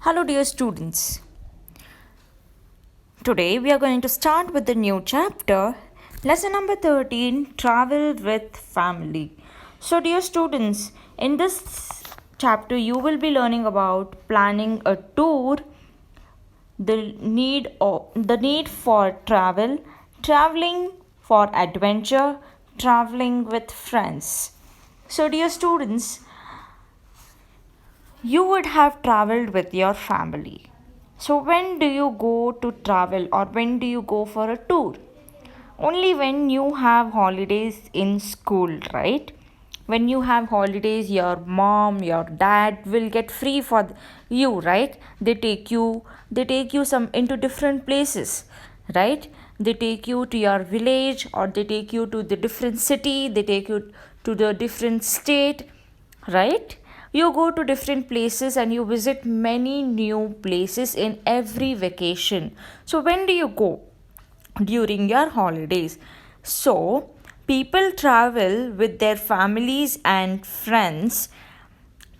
Hello, dear students. Today we are going to start with the new chapter, lesson number 13, Travel with Family. So, dear students, in this chapter, you will be learning about planning a tour, the need for travel, traveling for adventure, traveling with friends. So, dear students, you would have traveled with your family. So, when do you go to travel or when do you go for a tour? Only when you have holidays in school, right? When you have holidays, your mom, your dad will get free for you, right? They take you some into different places, right? They take you to your village or they take you to the different city, they take you to the different state, right? You go to different places and you visit many new places in every vacation. So, when do you go? During your holidays. So, people travel with their families and friends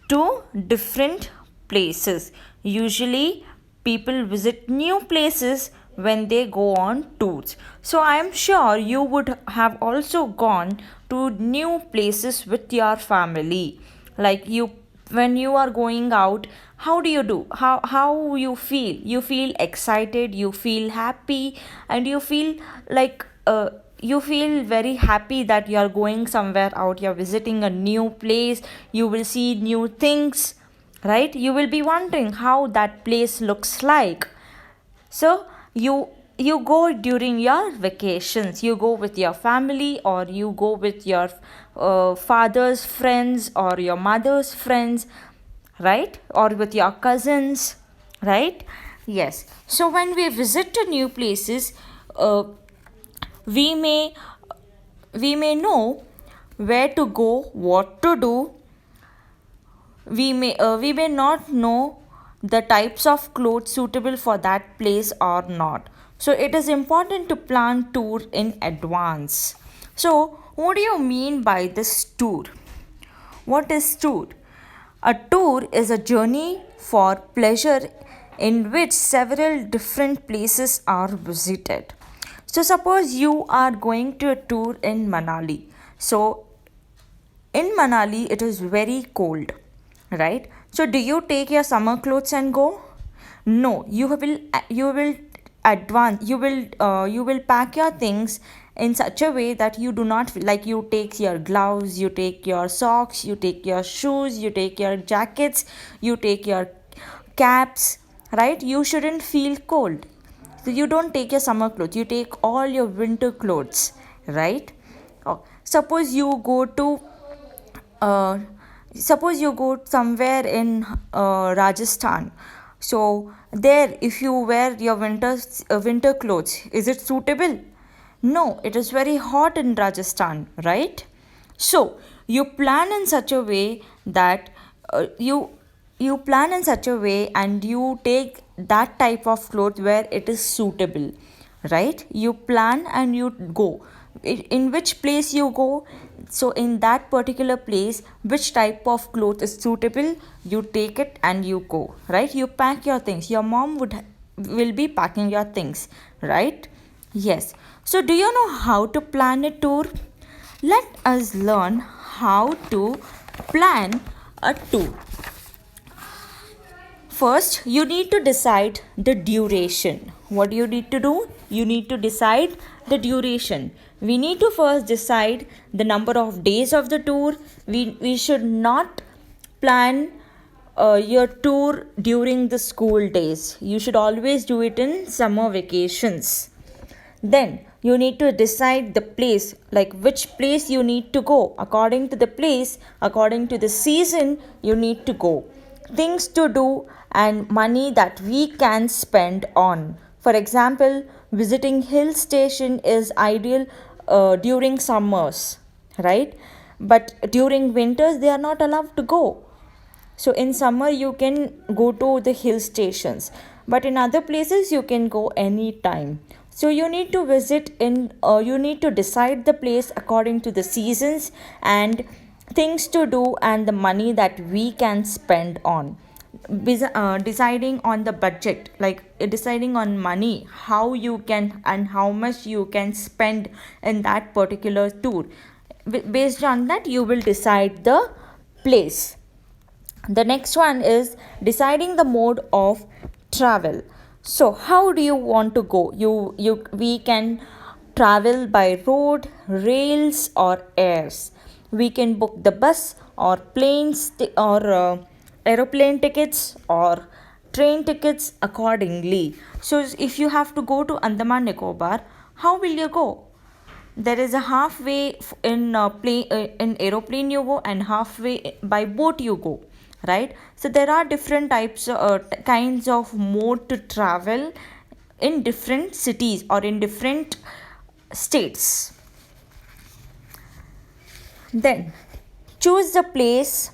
to different places. Usually, people visit new places when they go on tours. So, I am sure you would have also gone to new places with your family. Like when you are going out, how do you do? How you feel? You feel excited, you feel happy, and you feel like you feel very happy that you are going somewhere out, you're visiting a new place, you will see new things, right? You will be wondering how that place looks like. So you go during your vacations, you go with your family or you go with your father's friends or your mother's friends, right? Or with your cousins, right? Yes. So when we visit to new places, uh, we may we may know where to go, what to do. We may not know the types of clothes suitable for that place or not. So it is important to plan tour in advance. So what do you mean by this tour? What is tour? A tour is a journey for pleasure in which several different places are visited. So suppose you are going to a tour in Manali. So in Manali it is very cold, right? So do you take your summer clothes and go? No, you will pack your things in such a way that you do not like you take your gloves, you take your socks, you take your shoes, you take your jackets, you take your caps, right? You shouldn't feel cold. So you don't take your summer clothes, you take all your winter clothes, right? Suppose you go to uh, suppose you go somewhere in Rajasthan. So there, if you wear your winter clothes, is it suitable? No, it is very hot in Rajasthan, right? So you plan in such a way that you plan in such a way and you take that type of cloth where it is suitable, right? You plan and you go in which place you go. So in that particular place, which type of cloth is suitable, you take it and you go, right? You pack your things, your mom will be packing your things, right? Yes. So do you know how to plan a tour? Let us learn how to plan a tour. First, you need to decide the duration. What do you need to do? You need to decide the duration. We need to first decide the number of days of the tour. We should not plan your tour during the school days. You should always do it in summer vacations. Then you need to decide the place, like which place you need to go. According to the place, according to the season, you need to go. Things to do and money that we can spend on. For example, visiting hill station is ideal during summers, right? But during winters, they are not allowed to go. So in summer you can go to the hill stations, but in other places you can go anytime. So you need to decide the place according to the seasons and things to do and the money that we can spend on. deciding on the budget, like deciding on money, how you can and how much you can spend in that particular tour. Based on that, you will decide the place. The next one is deciding the mode of travel. So how do you want to go? You We can travel by road, rails, or airs. We can book the bus or or aeroplane tickets or train tickets accordingly. So if you have to go to Andaman Nicobar, how will you go? There is a halfway in plane, in aeroplane you go, and halfway by boat you go, right? So there are different types, kinds of mode to travel in different cities or in different states. Then choose the place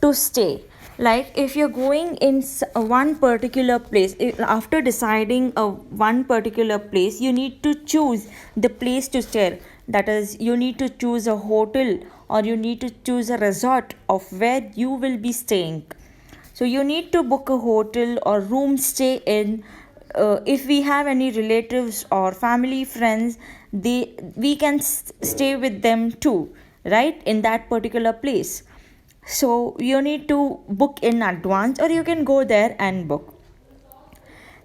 to stay. Like if you're going in one particular place, after deciding one particular place, you need to choose the place to stay. That is, you need to choose a hotel or you need to choose a resort of where you will be staying. So you need to book a hotel or room stay in. If we have any relatives or family friends, we can stay with them too, right, in that particular place. So you need to book in advance or you can go there and book.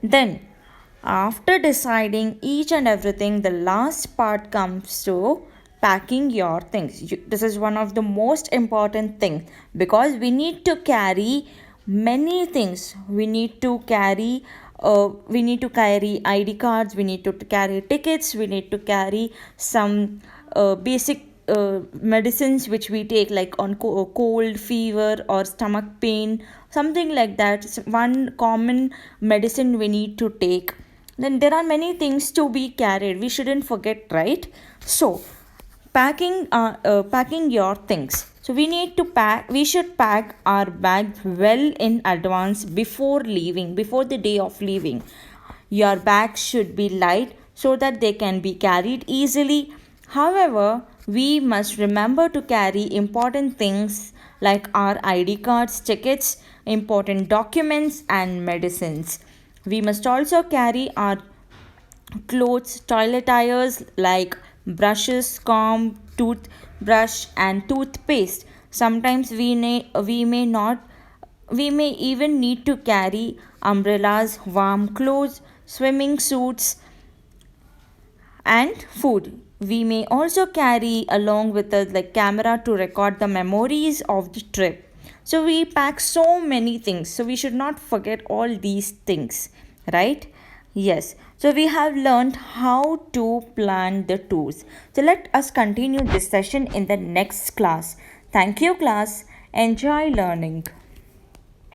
Then after deciding each and everything, the last part comes to packing your things. This is one of the most important things because we need to carry many things. We need to carry ID cards, we need to carry tickets, we need to carry some basic medicines which we take, like on cold, fever, or stomach pain, something like that. It's one common medicine we need to take. Then there are many things to be carried, we shouldn't forget, right? So packing your things. So we should pack our bags well in advance before the day of leaving. Your bags should be light so that they can be carried easily. However, we must remember to carry important things like our ID cards, tickets, important documents, and medicines. We must also carry our clothes, toilet tires like brushes, comb, toothbrush, and toothpaste. Sometimes we may even need to carry umbrellas, warm clothes, swimming suits, and food. We may also carry along with us like camera to record the memories of the trip. So we pack so many things. So we should not forget all these things, right? Yes. So we have learned how to plan the tours. So let us continue this session in the next class. Thank you, class. Enjoy learning.